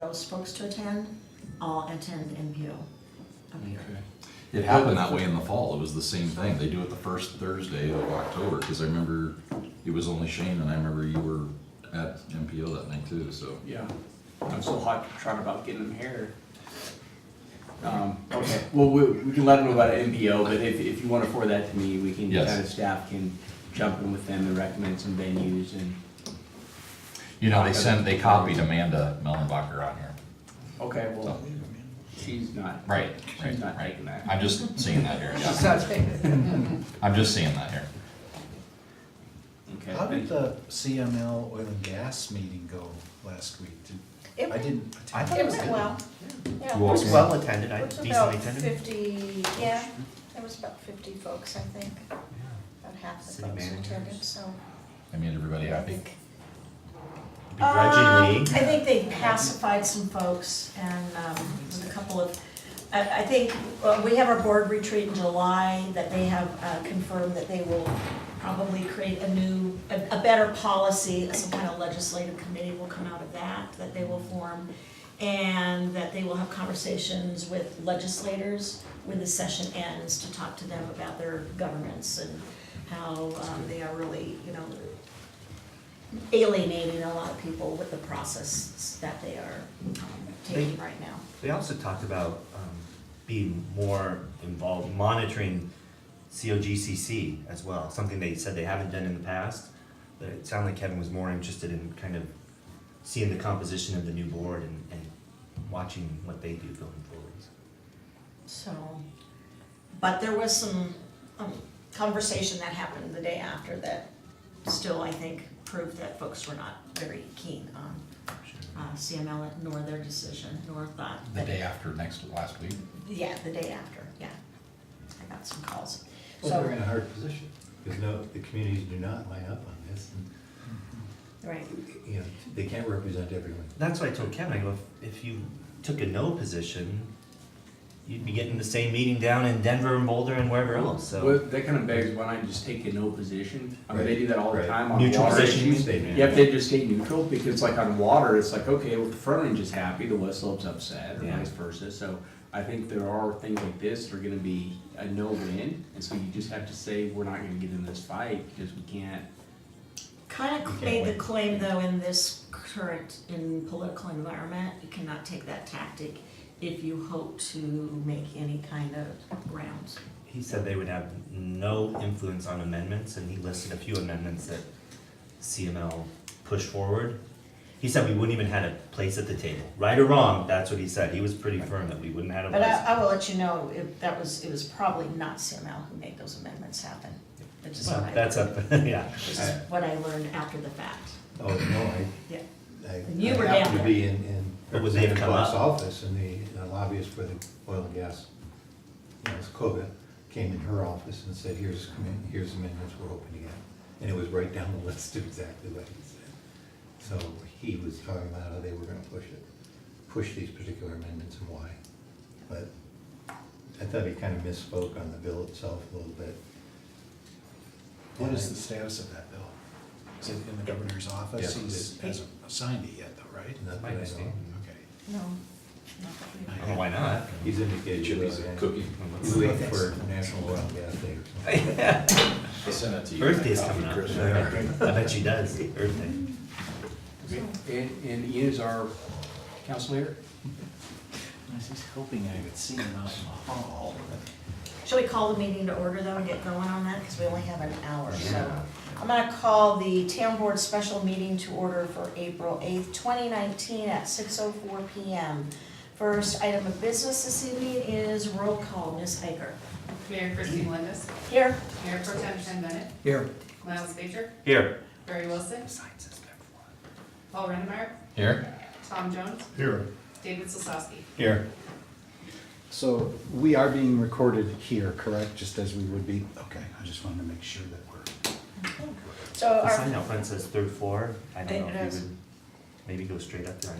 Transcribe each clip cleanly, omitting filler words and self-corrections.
those folks to attend, all attend NPO up here. It happened that way in the fall. It was the same thing. They do it the first Thursday of October, because I remember it was only Shane and I remember you were at MPO that night too, so. Yeah, I'm so hot trying about getting them here. Okay, well, we can let them know about MPO, but if you wanna forward that to me, we can, Yes. kind of staff can jump in with them and recommend some venues and, You know, they copied Amanda Mellenbacher on here. okay, well, she's not. Right, She's not taking that. I'm just seeing that here, She's yeah. not taking it. I'm just seeing that here. Okay. How did the CML oil and gas meeting go last week? I didn't I attend. thought It it was went good. well. Yeah, Who It was else? well attended, it was decently about attended. 50, yeah, there was about 50 folks, I think. About half the City folks managers. attended, so. I made everybody I happy. think- Begrudgingly. I think they pacified some folks and with a couple of, I think, we have our board retreat in July that they have confirmed that they will probably create a better policy, some kind of legislative committee will come out of that they will form. And that they will have conversations with legislators when the session ends to talk to them about their governance and how they are really, alienating a lot of people with the process that they are taking right now. They also talked about being more involved, monitoring COGCC as well, something they said they haven't done in the past. But it sounded like Kevin was more interested in kind of seeing the composition of the new board and watching what they do going forward. So, but there was some conversation that happened the day after that still, I think, proved that folks were not very keen on CML nor their decision, nor thought. The day after last week. Yeah, the day after, yeah. I got some calls. Well, they're in So, a hard position, because the communities do not line up on this, right, and, they can't represent everyone. That's what I told Kevin, I go, if you took a no position, you'd be getting the same meeting down in Denver and Boulder and wherever else, so. Well, that kind of begs, why not just take a no position? I mean, they do that all the Right. time on Neutral water position, issues. you mean? You have to just stay neutral, because like on water, it's like, okay, well, the front range is happy, the west slope's upset, or Yeah. vice versa. So I think there are things like this that are gonna be a no-win, and so you just have to say, we're not gonna get in this fight, because we can't. kind You of can't made the win. claim though in this current political environment, you cannot take that tactic if you hope to make any kind of grounds. He said they would have no influence on amendments, and he listed a few amendments that CML pushed forward. He said we wouldn't even had a place at the table, right or wrong, that's what he said, he was pretty firm that we wouldn't have a But place. I will let you know, it was probably not CML who made those amendments happen. Which is Well, what that's I, up, yeah. which is what I learned after the fact. Oh, no, Yeah. I And you were happened down to there. be in But would they have Representative come Clark's up? office, and the lobbyist for the oil and gas, Skoga, came in her office and said, here's amendments we're hoping to get. And it was right down the list of exactly what he said. So he was talking about how they were gonna push these particular amendments and why. But I thought he kind of misspoke on the bill itself a little bit. What is the status of that bill? Is it in the governor's office? Yes, He hasn't signed it yet though, right? Not My that I know. understanding. Okay. No. not I that don't know why not. He's indicated. Jimmy's he will, cookie. He's waiting for National Oil and Gas Day or something. I sent it to you. Earth Day's coming up, I bet she does, Earth Day. Okay. And Ian is our council leader? I was just hoping I could see him out in the hall. Shall we call the meeting to order though and get going on that, because we only have an hour, so. I'm gonna call the town board special meeting to order for April 8th, 2019 at 6:04 PM. First item of business this evening is roll call, Ms. Iker. Mayor Christine Lindes, Here. Mayor Pro Tem Ken Bennett, Here. Miles Baker, Here. Barry Wilson, Paul Rennemeyer, Here? Tom Jones, Here. David Sosowski. Here. So we are being recorded here, correct? Just as we would be? Okay, I just wanted to make sure that we're. So The our, sign out front says third floor, I don't know It if is. you would maybe go straight up there.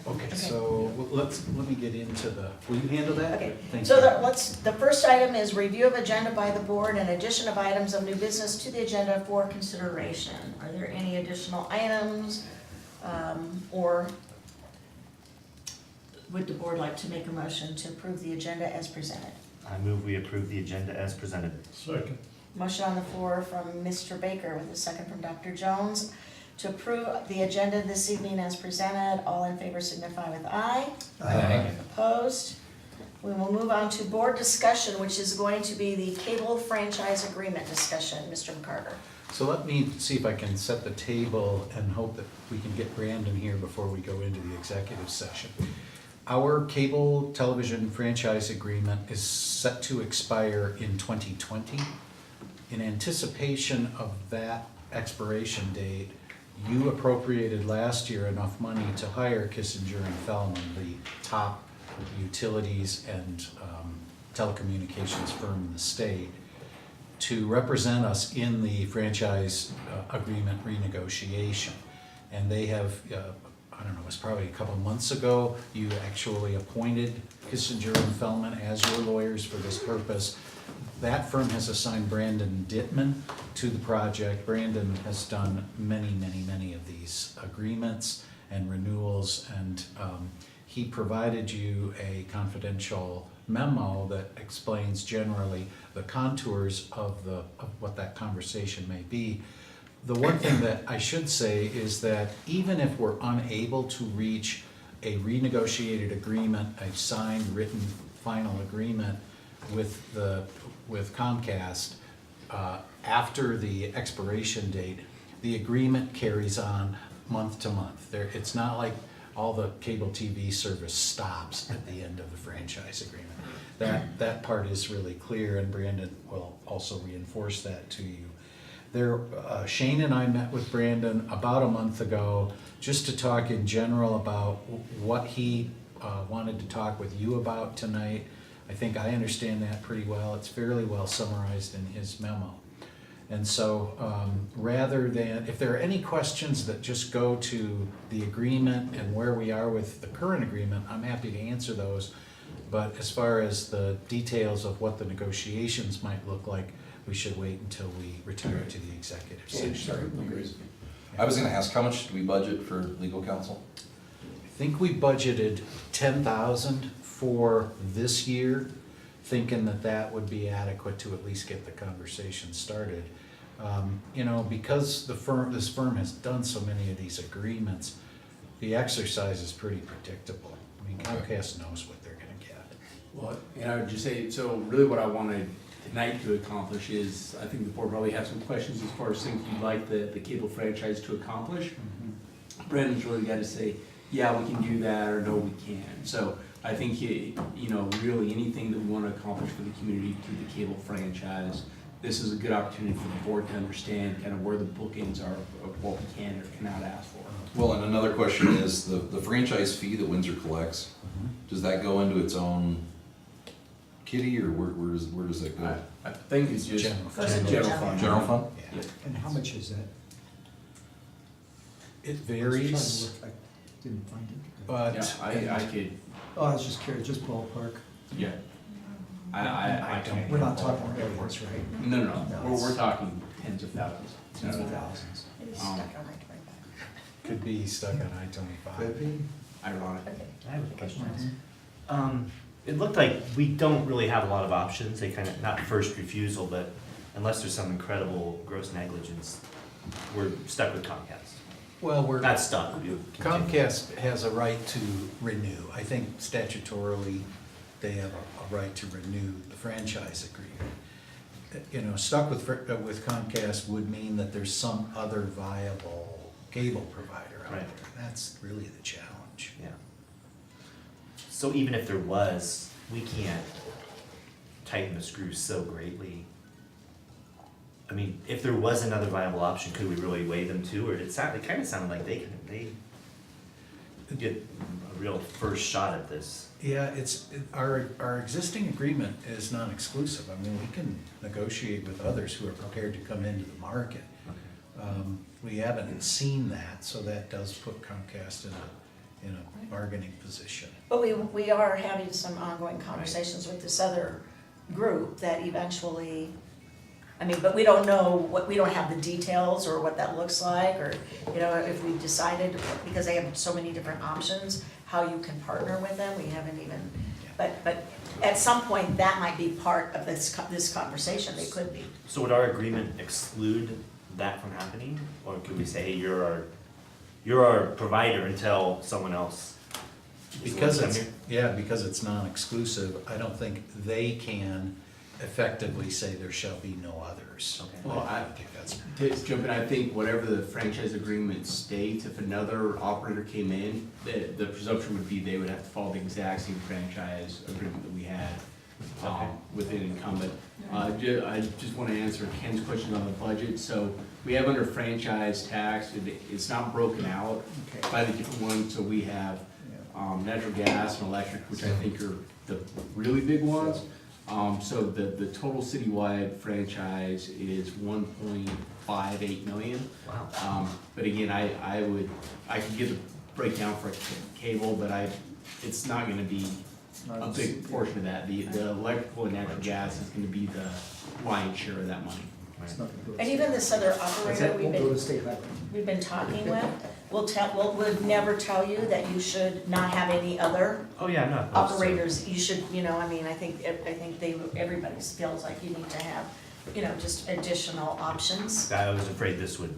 Okay, so let me get into the, will you handle that? okay, Thank so you. the first item is review of agenda by the board and addition of items of new business to the agenda for consideration. Are there any additional items, or would the board like to make a motion to approve the agenda as presented? I move we approve the agenda as presented. Second. Motion on the floor from Mr. Baker with a second from Dr. Jones to approve the agenda this evening as presented. All in favor signify with aye. Aye. Opposed? We will move on to board discussion, which is going to be the cable franchise agreement discussion. Mr. McCarter. So let me see if I can set the table and hope that we can get Brandon here before we go into the executive session. Our cable television franchise agreement is set to expire in 2020. In anticipation of that expiration date, you appropriated last year enough money to hire Kissinger and Fellman, the top utilities and telecommunications firm in the state, to represent us in the franchise agreement renegotiation. And they have, I don't know, it was probably a couple months ago, you actually appointed Kissinger and Fellman as your lawyers for this purpose. That firm has assigned Brandon Dittman to the project. Brandon has done many of these agreements and renewals, and he provided you a confidential memo that explains generally the contours of what that conversation may be. The one thing that I should say is that even if we're unable to reach a renegotiated agreement, a signed, written, final agreement with Comcast, after the expiration date, the agreement carries on month to month. It's not like all the cable TV service stops at the end of the franchise agreement. That part is really clear, and Brandon will also reinforce that to you. Shane and I met with Brandon about a month ago just to talk in general about what he wanted to talk with you about tonight. I think I understand that pretty well. It's fairly well summarized in his memo. And so rather than, if there are any questions that just go to the agreement and where we are with the current agreement, I'm happy to answer those. But as far as the details of what the negotiations might look like, we should wait until we return to the executive session. I was gonna ask, how much did we budget for legal counsel? I think we budgeted 10,000 for this year, thinking that that would be adequate to at least get the conversation started. Because this firm has done so many of these agreements, the exercise is pretty predictable. I mean, Comcast knows what they're gonna get. Well, and I would just say, so really what I wanted tonight to accomplish is, I think the board probably has some questions as far as things you'd like the cable franchise to accomplish. Brandon's really got to say, yeah, we can do that, or no, we can't. So I think, really anything that we want to accomplish for the community through the cable franchise, this is a good opportunity for the board to understand kind of where the bookends are of what we can or cannot ask for. Well, and another question is, the franchise fee that Windsor collects, does that go into its own kitty, or where does that go? I think it's just General Goes into general general. fund. General fund? Yeah. And how much is that? It I varies, was trying to look, I didn't find it. but Yeah, I could, Oh, I was just curious, just ballpark. yeah. I don't- can't. We're not talking millions, right? No, No, we're talking tens of thousands. Tens of thousands. Maybe stuck on I-25. could be stuck on I-25. Ironic. Okay. I have a question. Mhm. It looked like we don't really have a lot of options. They kind of, not first refusal, but unless there's some incredible gross negligence, we're stuck with Comcast. Well, we're. Not stuck, we would continue. Comcast has a right to renew. I think statutorily, they have a right to renew the franchise agreement. Stuck with Comcast would mean that there's some other viable cable provider out there. Right. That's really the challenge. Yeah. So even if there was, we can't tighten the screws so greatly. I mean, if there was another viable option, could we really weigh them too? Or it kind of sounded like they get a real first shot at this. Yeah, our existing agreement is non-exclusive. I mean, we can negotiate with others who are prepared to come into the market. We haven't seen that, so that does put Comcast in a bargaining position. But we are having some ongoing conversations with this other group that eventually, but we don't know we don't have the details or what that looks like, or, if we decided, because they have so many different options, how you can partner with them, we haven't even, but at some point, that might be part of this conversation, they could be. So would our agreement exclude that from happening? Or could we say, hey, you're our provider until someone else? Because it's non-exclusive, I don't think they can effectively say there shall be no others. Okay. Well, I don't think that's. To jump in, I think whatever the franchise agreement states, if another operator came in, the presumption would be they would have to follow the exact same franchise agreement that we had Okay. with an incumbent. I just want to answer Ken's question on the budget. So we have under franchise tax, it's not broken out Okay. by the different ones. So we have natural gas and electric, which I think are the really big ones. So the total citywide franchise is 1.58 million. Wow. But again, I could give the breakdown for cable, but it's not gonna be a big portion of that. The electrical and natural gas is gonna be the lion's share of that money. It's not gonna go to And state. even this other What's operator that? Won't go to state highway. we've been talking with, would never tell you that you should not have any other Oh, yeah, I'm not opposed to it. operators, you should, I mean, I think everybody feels like you need to have, just additional options. I was afraid this would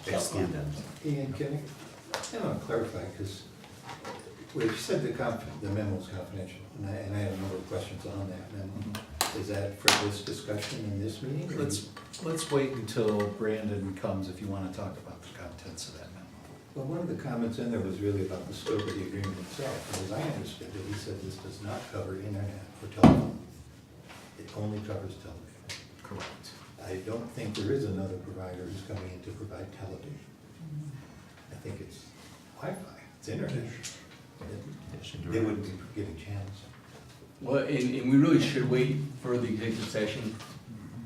exclude them. Ian, can I want to clarify, because, well, you said the memo's confidential, and I have a number of questions on that memo. Is that for this discussion in this meeting? or- Let's wait until Brandon comes if you wanna talk about the contents of that memo. Well, one of the comments in there was really about the scope of the agreement itself, and as I understood it, he said this does not cover internet or telephone. It only covers television. Correct. I don't think there is another provider who's coming in to provide television. I think it's Wi-Fi, it's internet. They wouldn't be giving channels. Well, and we really should wait for the executive session.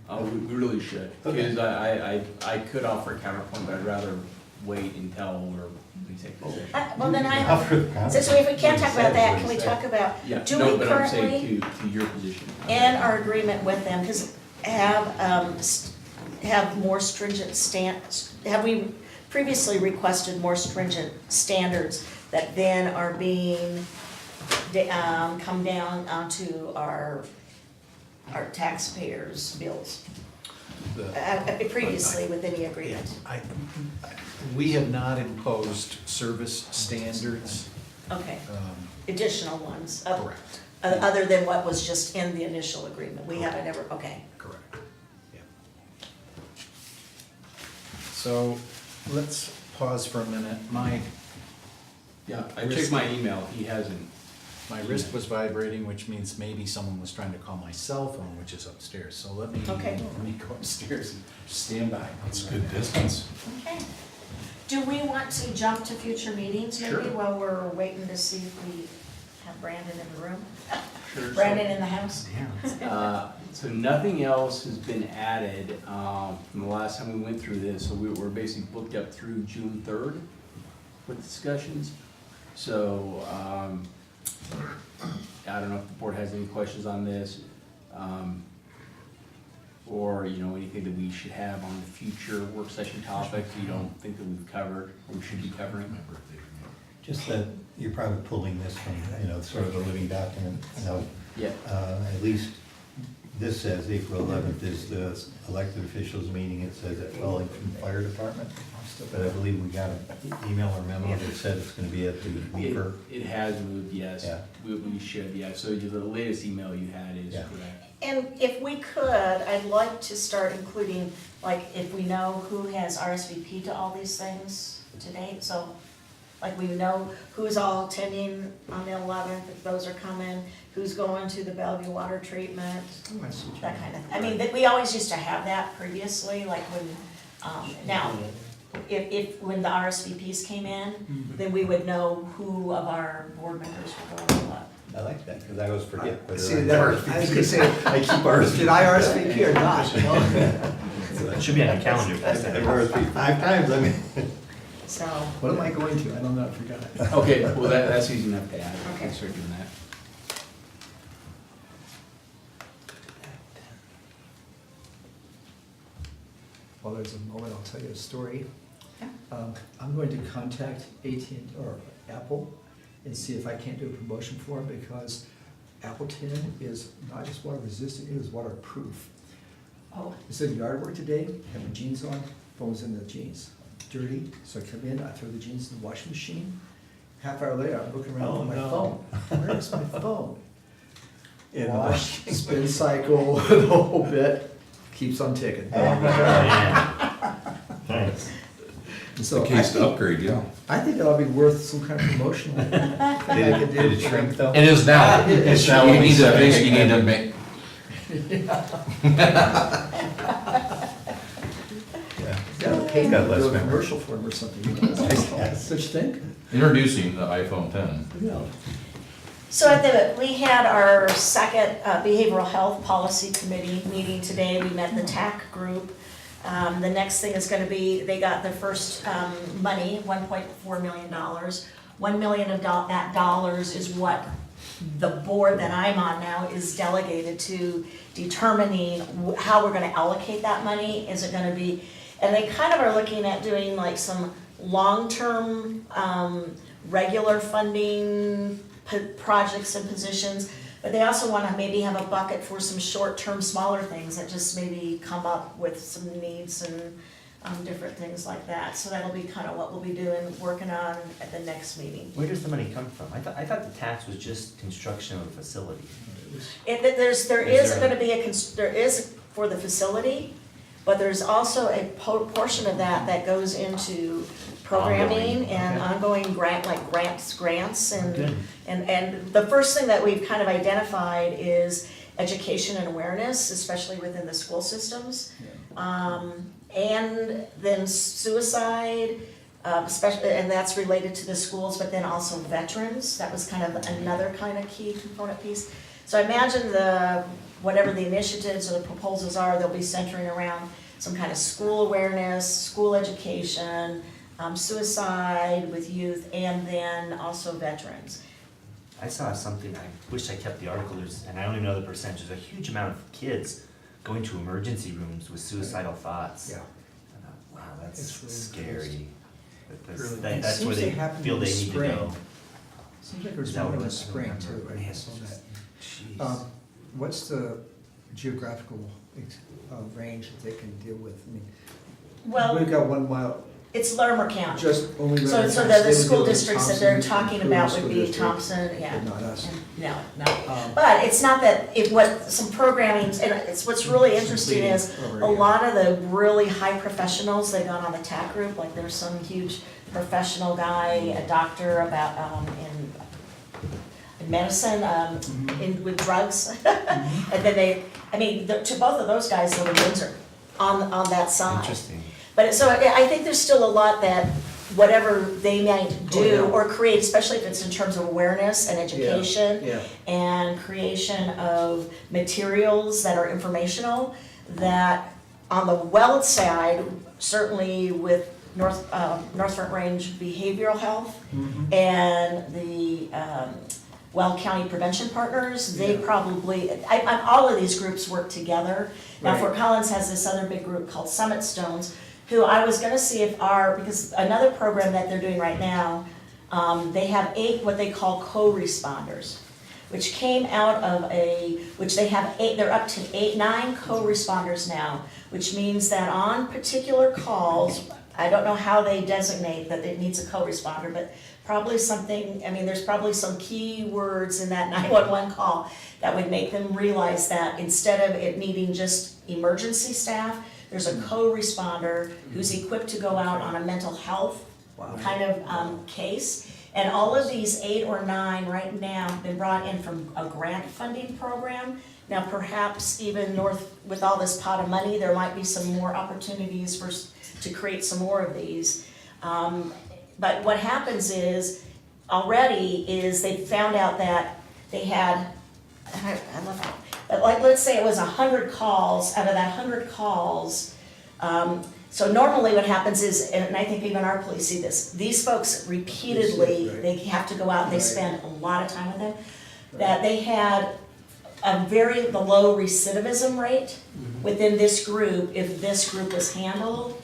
We really should, because I could offer a counterpoint, but I'd rather wait until we're in executive session. Well, then Offer the comment. so if we can't talk about that, What can he we said. talk about, Yeah, do no, we but I'm saying currently, to your position. in our agreement with them, because have more stringent have we previously requested more stringent standards that then are being, come down onto our taxpayers' bills, previously within the agreement? We have not imposed service standards. Okay, um, additional ones, Correct. other than what was just in the initial agreement, we haven't ever, okay. Correct. Yeah. So let's pause for a minute. Yeah, I checked my email, he hasn't. My wrist was vibrating, which means maybe someone was trying to call my cell phone, which is upstairs. So let me go upstairs and stand by. It's good distance. Okay. Do we want to jump to future meetings maybe Sure. while we're waiting to see if we have Brandon in the room? Sure. Brandon in the house? So nothing else has been added from the last time we went through this, so we're basically booked up through June 3rd with discussions. So, I don't know if the board has any questions on this, or, anything that we should have on the future work session topics you don't think that we've covered, or we should be covering. Just that you're probably pulling this from, sort of a living document. Yeah. At least this says April 11th is the elected officials meeting. It says at Wellington Fire Department. But I believe we got an email or memo that said it's gonna be at the Weaver. It has moved, yes. Yeah. We should, yeah. So the latest email you had is Yeah. correct. And if we could, I'd like to start including, like, if we know who has RSVP to all these things to date, so, like, we know who's all attending on the 11th, if those are coming, who's going to the Bellevue water treatment, Oh, I see what you that mean. kind of, I mean, we always used to have that previously, like when, now, when the RSVPs came in, then we would know who of our board members were going to what. I like that, because I always forget whether See, I that- I was gonna say, I keep RSVP. did I RSVP or not? It should be on your calendar. I've RSVP 5 times, I mean. So, What am I going to? I don't know, I forgot. Okay, well, that's easy enough to add. Okay. Thanks for doing that. While there's a moment, I'll tell you a story. Yeah. I'm going to contact AT&T or Apple and see if I can't do a promotion for them, because Appleton is not just water resistant, it is waterproof. Oh, I said yard work today, have my jeans on, phone's in the jeans, dirty, so I come in, I throw the jeans in the washing machine. Half hour later, I'm looking around for my phone. Where is my phone? In the Wash, spin cycle, the whole bit, keeps on ticking. Thanks. So The case to upgrade, yeah. I think that'll be worth some kind of promotional thing I could do. Did it shrink though? It is now. It's You now. need to, you need to make, Yeah. That'll pay me Got to less do a memory. commercial for them or something. Such thing? introducing the iPhone 10. Yeah. so we had our second behavioral health policy committee meeting today. We met the TAC group. The next thing is gonna be, they got their first money, $1.4 million. $1 million of that dollars is what the board that I'm on now is delegated to determining how we're gonna allocate that money. Is it gonna be, and they kind of are looking at doing like some long-term, regular funding projects and positions, but they also wanna maybe have a bucket for some short-term, smaller things that just maybe come up with some needs and different things like that. So that'll be kind of what we'll be doing, working on at the next meeting. Where does the money come from? I thought the tax was just construction of a facility. There Is is there- gonna be there is for the facility, but there's also a portion of that that goes into programming Ongoing, and okay. ongoing grants Good. and the first thing that we've kind of identified is education and awareness, especially within the school systems. And then suicide, especially, and that's related to the schools, but then also veterans. That was kind of another kind of key component piece. So I imagine whatever the initiatives or the proposals are, they'll be centering around some kind of school awareness, school education, suicide with youth, and then also veterans. I saw something, I wish I kept the article, and I don't even know the percentage, there's a huge amount of kids going to emergency rooms with suicidal thoughts. Yeah. I thought, wow, that's It's really scary. Really. That's It where seems to they happen feel in they the need to spring. go. Seems like there's Is that one what in it the was? spring I don't too, remember. I It's saw just- that. Jeez. What's the geographical range that they can deal with? I mean, Well, we've got 1 mile, it's Larimer County. just only. So Larimer the County. They would school deal with districts that they're Thompson, talking Coon about School would be District, Thompson, yeah. But not us. No, no. Um, But it's not that, some programming, and it's what's really interesting is Completing a over, yeah. lot of the really high professionals that got on the TAC group, like there's some huge professional guy, a doctor about, in medicine, with drugs. And then to both of those guys live in Windsor, on that side. Interesting. But so I think there's still a lot that whatever they might do Oh, yeah. or create, especially if it's in terms of awareness and education Yeah, and creation of materials that are informational, that on the Weld side, certainly with North Front Range Behavioral Health and the Weld County Prevention Partners, they Yeah. probably, all of these groups work together. Now, Right. Fort Collins has this other big group called Summit Stones, who I was gonna see if because another program that they're doing right now, they have 8 what they call co-responders, which came out of which they have 8, they're up to 9 co-responders now, which means that on particular calls, I don't know how they designate that it needs a co-responder, but probably something, there's probably some key words in that 911 call that would make them realize that instead of it needing just emergency staff, there's a co-responder who's equipped to go out on a mental health Wow. kind of case. And all of these 8 or 9 right now have been brought in from a grant funding program. Now perhaps even with all this pot of money, there might be some more opportunities to create some more of these. But what happens is they found out that they had, I love that, but let's say it was 100 calls, out of that 100 calls, so normally what happens is, and I think even our police see this, these folks repeatedly, Right. they have to go out, and they Right. spend a lot of time with them, that they had the low recidivism rate within this group if this group was handled.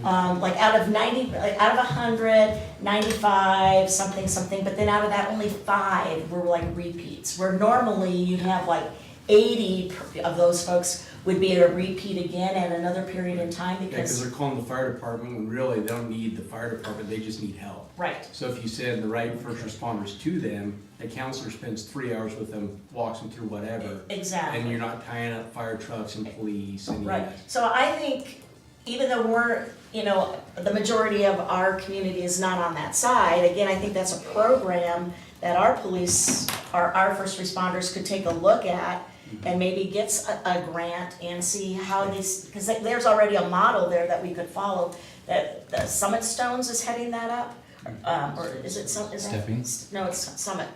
Wow. Like out of 100, 95, something, but then out of that, only 5 were like repeats. Where normally you'd have like 80 of those folks would be a repeat again at another period in time Yeah, because because, they're calling the fire department when really they don't need the fire department, they just need help. right, So if you send the right first responders to them, a counselor spends 3 hours with them, walks them through whatever. exactly. And you're not tying up fire trucks and police and. Right, so I think even though we're, the majority of our community is not on that side, again, I think that's a program that our police, our first responders could take a look at and maybe get a grant and see how these, because there's already a model there that we could follow, that the Summit Stones is heading that up, or is it some, is that? Stepping? No, it's Summit.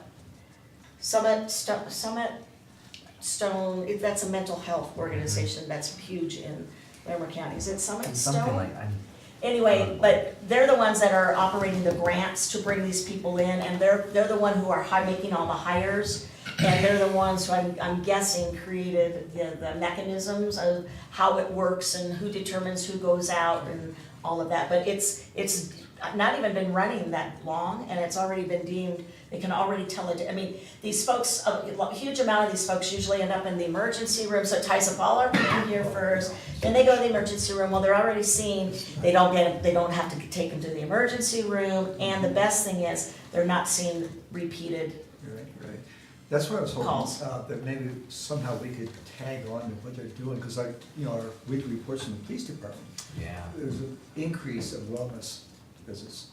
Summit Stone, that's a mental health organization that's huge in Larimer County. Is it Summit Stone? Something like, Anyway, but they're the ones that are operating the grants to bring these people in, and they're the one who are making all the hires. And they're the ones who I'm guessing created the mechanisms of how it works and who determines who goes out and all of that. But it's not even been running that long, and it's already been deemed, they can already tell it, I mean, these folks, a huge amount of these folks usually end up in the emergency room, so it ties up all our people here first, then they go to the emergency room, well, they're already seen, they don't have to take them to the emergency room, and the best thing is, they're not seen repeated. Right. That's what I was Calls. hoping, that maybe somehow we could tag on to what they're doing, because our weekly reports from the police department, yeah. there's an increase of wellness visits.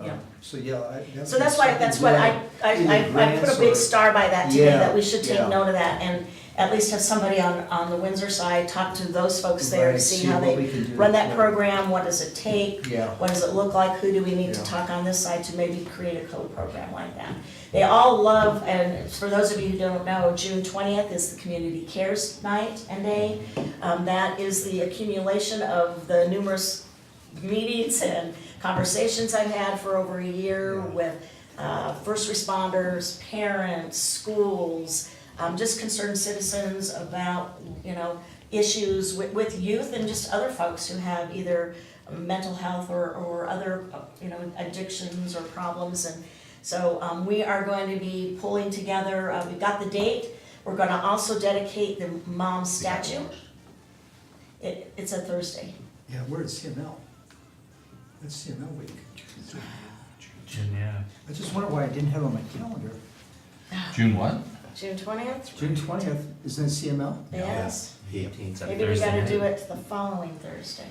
Yeah. So, yeah, So that's what I put a big star by that today, that we should take note of that, and at least have somebody on the Windsor side talk to those folks there to Right, see see how what they we can do, run that yeah. program, what does it take? Yeah. What does it look like, who do we need to Yeah. talk on this side to maybe create a code program like that? They all love, and for those of you who don't know, June 20th is the Community Cares Night and Day. That is the accumulation of the numerous meetings and conversations I've had for over a year with first responders, parents, schools, just concerned citizens about, issues with youth and just other folks who have either mental health or other, addictions or problems. And so we are going to be pulling together, we've got the date, we're gonna also dedicate the mom statue. It's a Thursday. Yeah, we're at CML. It's CML week. Yeah. I just wonder why I didn't have it on my calendar. June what? June 20th? June 20th, isn't it CML? Yes. The 18th, that Maybe we Thursday gotta night. do it the following Thursday.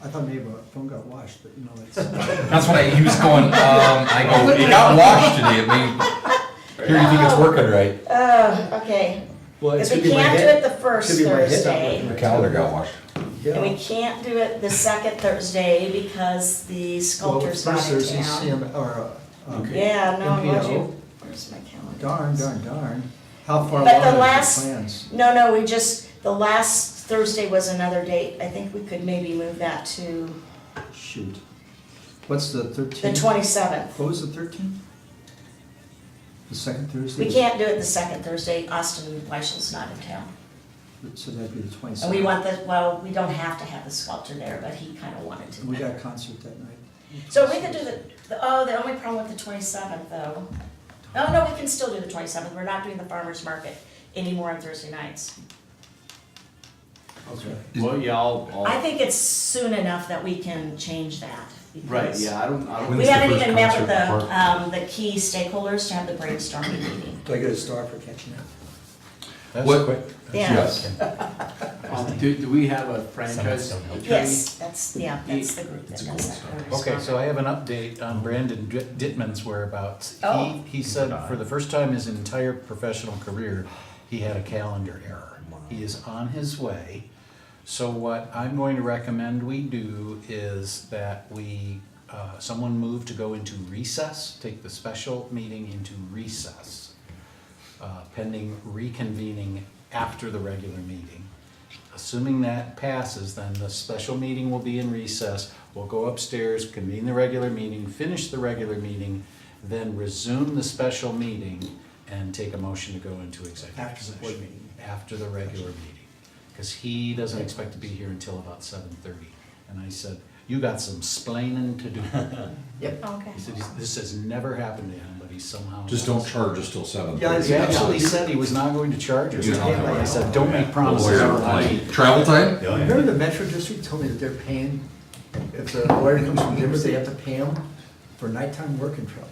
I thought maybe my phone got washed, but it's. That's what he was going, I go, it got washed today, it may, here, you think it's working right? Okay. Well, If it we could be my can't do head. it the first Could be my head not Thursday, working. The calendar got washed. and we Yeah. can't do it the second Thursday because the sculptor's Well, not first in Thursday, town. CM, or, Yeah, no, MPO. would you, where's my calendar? Darn. How far But along the are the last- plans? No, the last Thursday was another date. I think we could maybe move that to Shoot. What's the 13th? the 27th. What was the 13th? The second Thursday? We can't do it the second Thursday. Austin Weichel's not in town. So that'd be the 27th. And we we don't have to have the sculptor there, but he kind of wanted to. We got a concert that night. So we could do the only problem with the 27th though. Oh, no, we can still do the 27th. We're not doing the farmer's market anymore on Thursday nights. Okay. Well, yeah, I think it's soon enough that we can change that. Right, because yeah, I don't. When's We the haven't first even met with concert the key stakeholders to have the brainstorming meeting. Do I get a star for catching that? That's What- quick. Yeah. Yes. Do we have a franchise attorney? Yes, that's the group that does that. Okay, so I have an update on Brandon Dittman's whereabouts. Oh. He said for the first time in his entire professional career, he had a calendar error. He is on his way. So what I'm going to recommend we do is that someone move to go into recess, take the special meeting into recess, pending reconvening after the regular meeting. Assuming that passes, then the special meeting will be in recess. We'll go upstairs, convene the regular meeting, finish the regular meeting, then resume the special meeting, and take a motion to go into executive After the board session. meeting. After the regular meeting, because he doesn't expect to be here until about 7:30. And I said, you got some splaining to do. Yep. Okay. He said, this has never happened to him, but he somehow. Just don't charge us till 7:30. Yeah, He actually said he was not going to charge us. You know, I said, don't make promises. Like, travel time? Oh, yeah. Remember the Metro District told me that they're paying, if the lawyer comes from Denver, they have to pay them for nighttime work and trouble.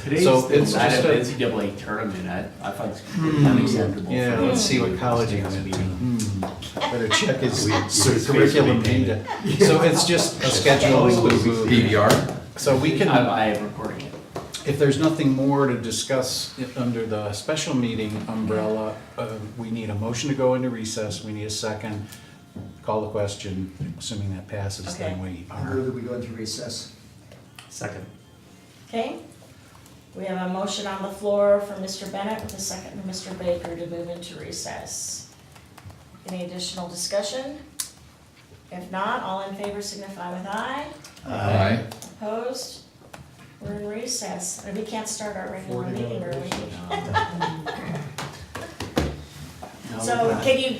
Today's So the it's night just of a- NCAA tournament, I find it's completely unacceptable. Yeah, for let's see what the college he students went to. meeting. Better check his We- curriculum data. So it's just a scheduling boo-boo. PBR? So we can, I am recording it. if there's nothing more to discuss under the special meeting umbrella, we need a motion to go into recess, we need a second. Call the question, assuming that passes, then we I are. move that we go into recess. Second. Okay, we have a motion on the floor from Mr. Bennett with a second from Mr. Baker to move into recess. Any additional discussion? If not, all in favor signify with aye. Aye. Opposed? We're in recess, and we can't start our regular meeting early. No, So we're not. can you